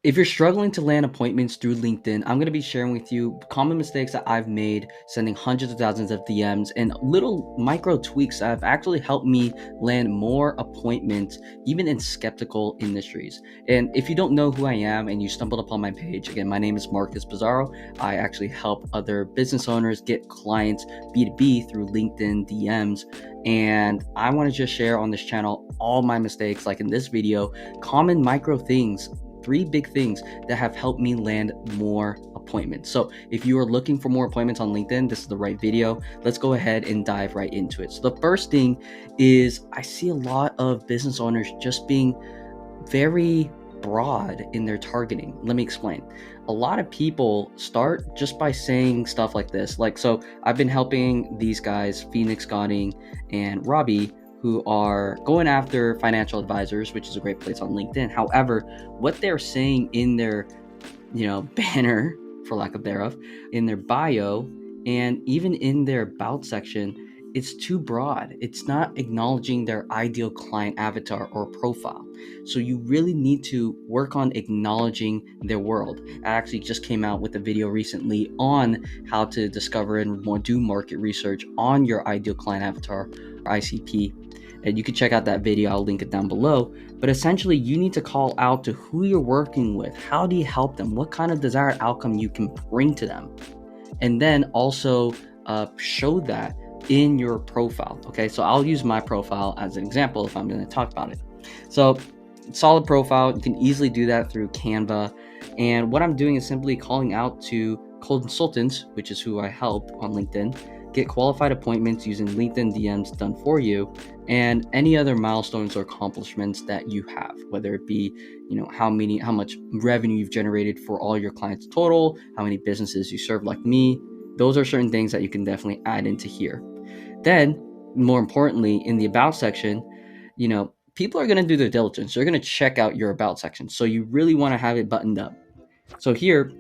If you're struggling to land appointments through LinkedIn, I'm going to be sharing with you common mistakes that I've made sending hundreds of thousands of DMs and little micro tweaks that have actually helped me land more appointments, even in skeptical industries. And if you don't know who I am and you stumbled upon my page, again, my name is Marcus Pizarro. I actually help other business owners get clients B2B through LinkedIn DMs. And I want to just share on this channel all my mistakes, like in this video, common micro things, three big things that have helped me land more appointments. So if you are looking for more appointments on LinkedIn, this is the right video. Let's go ahead and dive right into it. So the first thing is I see a lot of business owners just being very broad in their targeting. Let me explain. A lot of people start just by saying stuff like this. So I've been helping these guys, Phoenix Godding and Robbie, who are going after financial advisors, which is a great place on LinkedIn. However, what they're saying in their, banner, for lack of thereof, in their bio, and even in their about section, it's too broad. It's not acknowledging their ideal client avatar or profile. So you really need to work on acknowledging their world. I actually just came out with a video recently on how to discover and do market research on your ideal client avatar, or ICP. And you can check out that video. I'll link it down below. But essentially, you need to call out to who you're working with. How do you help them? What kind of desired outcome you can bring to them? And then also show that in your profile. Okay, so I'll use my profile as an example if I'm going to talk about it. So solid profile, you can easily do that through Canva. And what I'm doing is simply calling out to consultants, which is who I help on LinkedIn, get qualified appointments using LinkedIn DMs done for you, and any other milestones or accomplishments that you have, whether it be, how much revenue you've generated for all your clients total, how many businesses you serve like me. Those are certain things that you can definitely add into here. Then, more importantly, in the about section, people are going to do their diligence. They're going to check out your about section. So you really want to have it buttoned up. So here,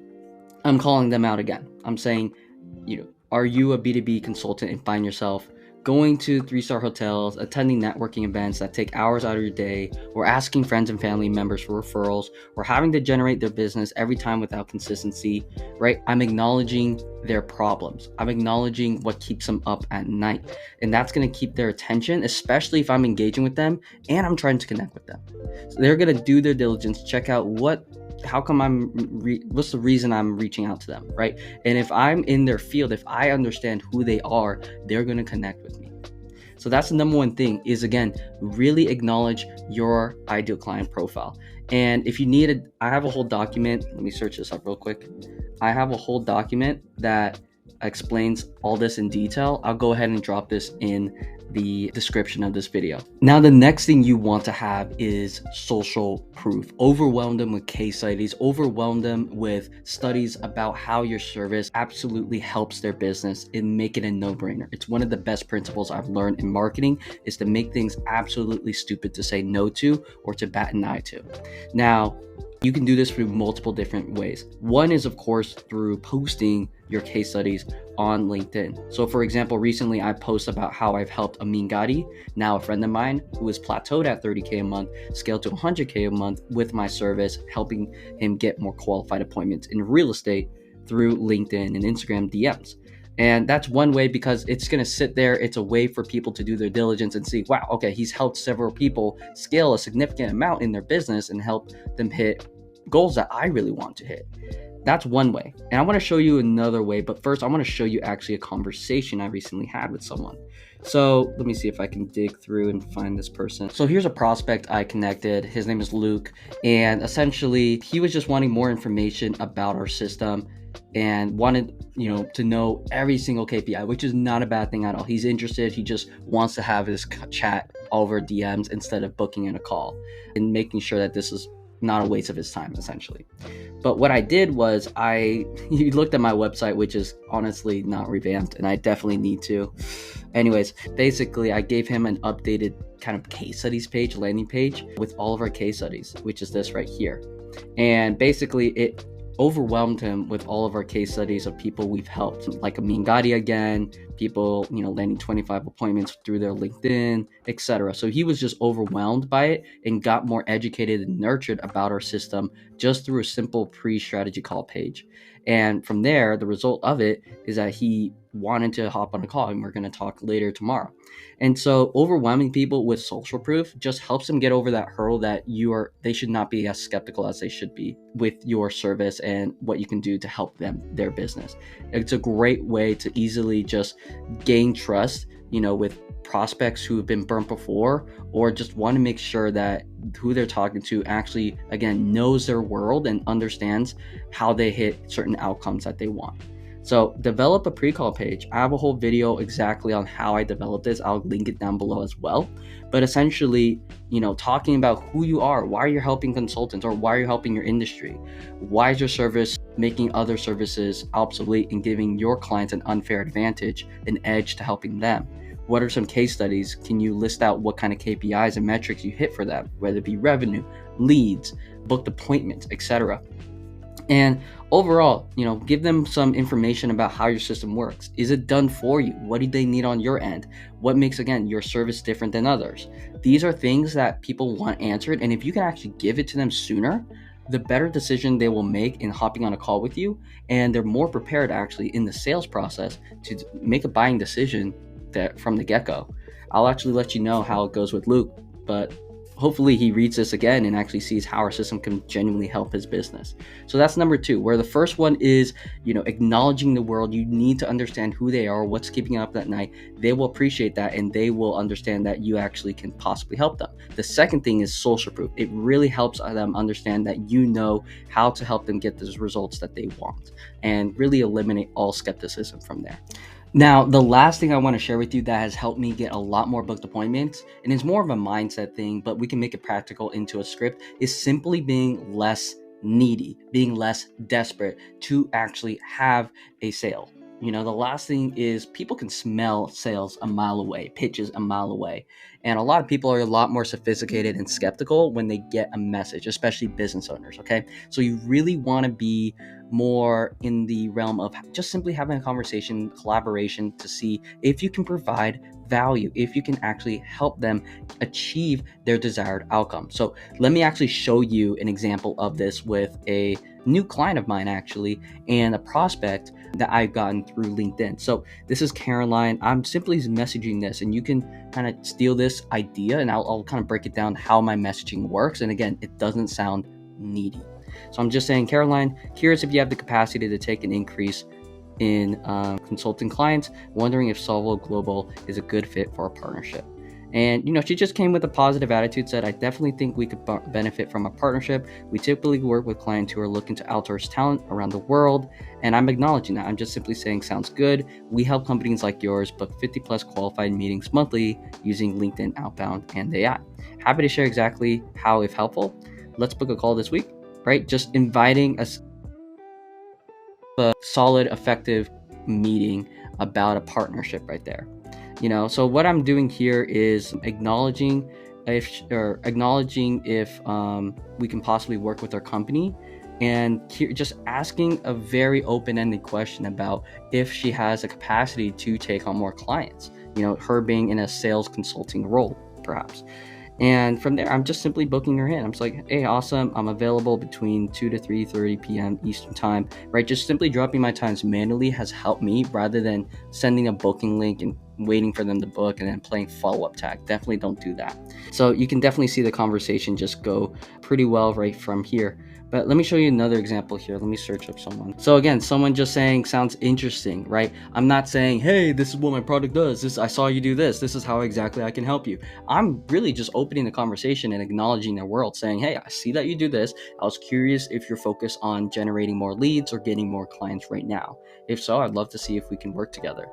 I'm calling them out again. I'm saying, are you a B2B consultant and find yourself going to 3-star hotels, attending networking events that take hours out of your day, or asking friends and family members for referrals, or having to generate their business every time without consistency, right? I'm acknowledging their problems. I'm acknowledging what keeps them up at night. And that's going to keep their attention, especially if I'm engaging with them and I'm trying to connect with them. So they're going to do their diligence, check out what's the reason I'm reaching out to them, right? And if I'm in their field, if I understand who they are, they're going to connect with me. So that's the number one thing is, again, really acknowledge your ideal client profile. And if you need it, I have a whole document. Let me search this up real quick. I have a whole document that explains all this in detail. I'll go ahead and drop this in the description of this video. Now, the next thing you want to have is social proof. Overwhelm them with case studies, overwhelm them with studies about how your service absolutely helps their business, and make it a no-brainer. It's one of the best principles I've learned in marketing, is to make things absolutely stupid to say no to or to bat an eye to. Now, you can do this through multiple different ways. One is, of course, through posting your case studies on LinkedIn. So for example, recently I posted about how I've helped Amin Gadi, now a friend of mine, who was plateaued at 30K a month, scaled to 100K a month with my service, helping him get more qualified appointments in real estate through LinkedIn and Instagram DMs. And that's one way, because it's going to sit there. It's a way for people to do their diligence and see, wow, okay, he's helped several people scale a significant amount in their business and help them hit goals that I really want to hit. That's one way. And I want to show you another way, but first I want to show you actually a conversation I recently had with someone. So let me see if I can dig through and find this person. So here's a prospect I connected. His name is Luke. And essentially he was just wanting more information about our system and wanted, to know every single KPI, which is not a bad thing at all. He's interested. He just wants to have this chat over DMs instead of booking in a call, and making sure that this is not a waste of his time, essentially. But what I did was he looked at my website, which is honestly not revamped, and I definitely need to. Anyways, basically I gave him an updated kind of case studies page, landing page with all of our case studies, which is this right here. And basically it overwhelmed him with all of our case studies of people we've helped, like Amin Gadi again, people, landing 25 appointments through their LinkedIn, etc. So he was just overwhelmed by it and got more educated and nurtured about our system just through a simple pre-strategy call page. And from there, the result of it is that he wanted to hop on a call, and we're going to talk later tomorrow. And so overwhelming people with social proof just helps them get over that hurdle that they should not be as skeptical as they should be with your service and what you can do to help them, their business. It's a great way to easily just gain trust, with prospects who have been burnt before, or just want to make sure that who they're talking to actually, again, knows their world and understands how they hit certain outcomes that they want. So develop a pre-call page. I have a whole video exactly on how I developed this. I'll link it down below as well. But essentially, talking about who you are, why you're helping consultants, or why you're helping your industry. Why is your service making other services obsolete and giving your clients an unfair advantage, an edge to helping them? What are some case studies? Can you list out what kind of KPIs and metrics you hit for them, whether it be revenue, leads, booked appointments, etc.? And overall, give them some information about how your system works. Is it done for you? What do they need on your end? What makes, again, your service different than others? These are things that people want answered. And if you can actually give it to them sooner, the better decision they will make in hopping on a call with you. And they're more prepared actually in the sales process to make a buying decision from the get-go. I'll actually let you know how it goes with Luke, but hopefully he reads this again and actually sees how our system can genuinely help his business. So that's number 2, where the first one is, acknowledging the world. You need to understand who they are, what's keeping them up at night. They will appreciate that, and they will understand that you actually can possibly help them. The second thing is social proof. It really helps them understand that you know how to help them get those results that they want, and really eliminate all skepticism from there. Now, the last thing I want to share with you that has helped me get a lot more booked appointments, and it's more of a mindset thing, but we can make it practical into a script, is simply being less needy, being less desperate to actually have a sale. The last thing is people can smell sales a mile away, pitches a mile away. And a lot of people are a lot more sophisticated and skeptical when they get a message, especially business owners, okay? So you really want to be more in the realm of just simply having a conversation, collaboration, to see if you can provide value, if you can actually help them achieve their desired outcome. So let me actually show you an example of this with a new client of mine actually, and a prospect that I've gotten through LinkedIn. So this is Caroline. I'm simply messaging this, and you can kind of steal this idea, and I'll kind of break it down how my messaging works. And again, it doesn't sound needy. So I'm just saying, Caroline, curious if you have the capacity to take an increase in consulting clients, wondering if Solvo Global is a good fit for a partnership. And, she just came with a positive attitude, said, I definitely think we could benefit from a partnership. We typically work with clients who are looking to outsource talent around the world. And I'm acknowledging that. I'm just simply saying, sounds good. We help companies like yours book 50 plus qualified meetings monthly using LinkedIn Outbound and AI. Happy to share exactly how, if helpful. Let's book a call this week, right? Just inviting a solid, effective meeting about a partnership right there. So what I'm doing here is acknowledging if we can possibly work with our company, and just asking a very open-ended question about if she has a capacity to take on more clients, her being in a sales consulting role, perhaps. And from there, I'm just simply booking her in. I'm just like, hey, awesome. I'm available between 2 to 3:30 p.m. Eastern time, right? Just simply dropping my times manually has helped me, rather than sending a booking link and waiting for them to book and then playing follow-up tag. Definitely don't do that. So you can definitely see the conversation just go pretty well right from here. But let me show you another example here. Let me search up someone. So again, someone just saying, sounds interesting, right? I'm not saying, hey, this is what my product does. I saw you do this. This is how exactly I can help you. I'm really just opening the conversation and acknowledging their world, saying, hey, I see that you do this. I was curious if you're focused on generating more leads or getting more clients right now. If so, I'd love to see if we can work together.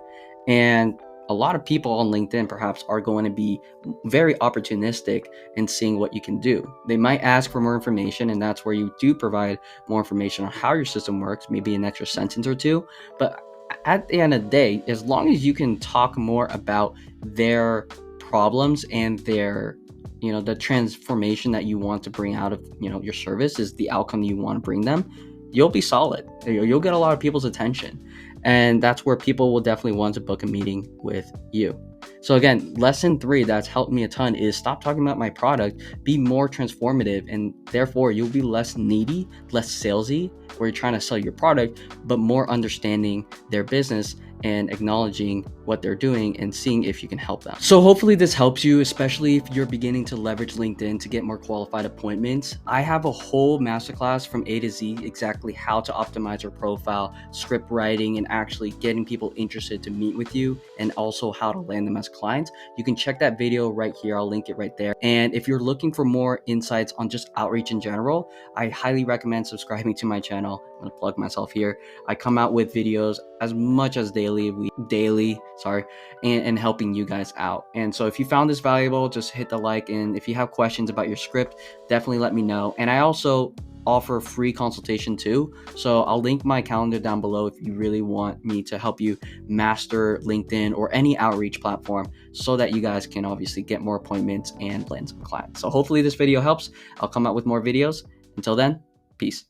And a lot of people on LinkedIn perhaps are going to be very opportunistic in seeing what you can do. They might ask for more information, and that's where you do provide more information on how your system works, maybe an extra sentence or two. But at the end of the day, as long as you can talk more about their problems and their, the transformation that you want to bring out of, your service is the outcome you want to bring them, you'll be solid. You'll get a lot of people's attention. And that's where people will definitely want to book a meeting with you. So again, lesson 3 that's helped me a ton is stop talking about my product, be more transformative, and therefore you'll be less needy, less salesy, where you're trying to sell your product, but more understanding their business and acknowledging what they're doing and seeing if you can help them. So hopefully this helps you, especially if you're beginning to leverage LinkedIn to get more qualified appointments. I have a whole masterclass from A to Z, exactly how to optimize your profile, script writing, and actually getting people interested to meet with you, and also how to land them as clients. You can check that video right here. I'll link it right there. And if you're looking for more insights on just outreach in general, I highly recommend subscribing to my channel. I'm gonna plug myself here. I come out with videos as much as daily, and helping you guys out. And so if you found this valuable, just hit the like. And if you have questions about your script, definitely let me know. And I also offer free consultation too. So I'll link my calendar down below if you really want me to help you master LinkedIn or any outreach platform so that you guys can obviously get more appointments and land some clients. So hopefully this video helps. I'll come out with more videos. Until then, peace.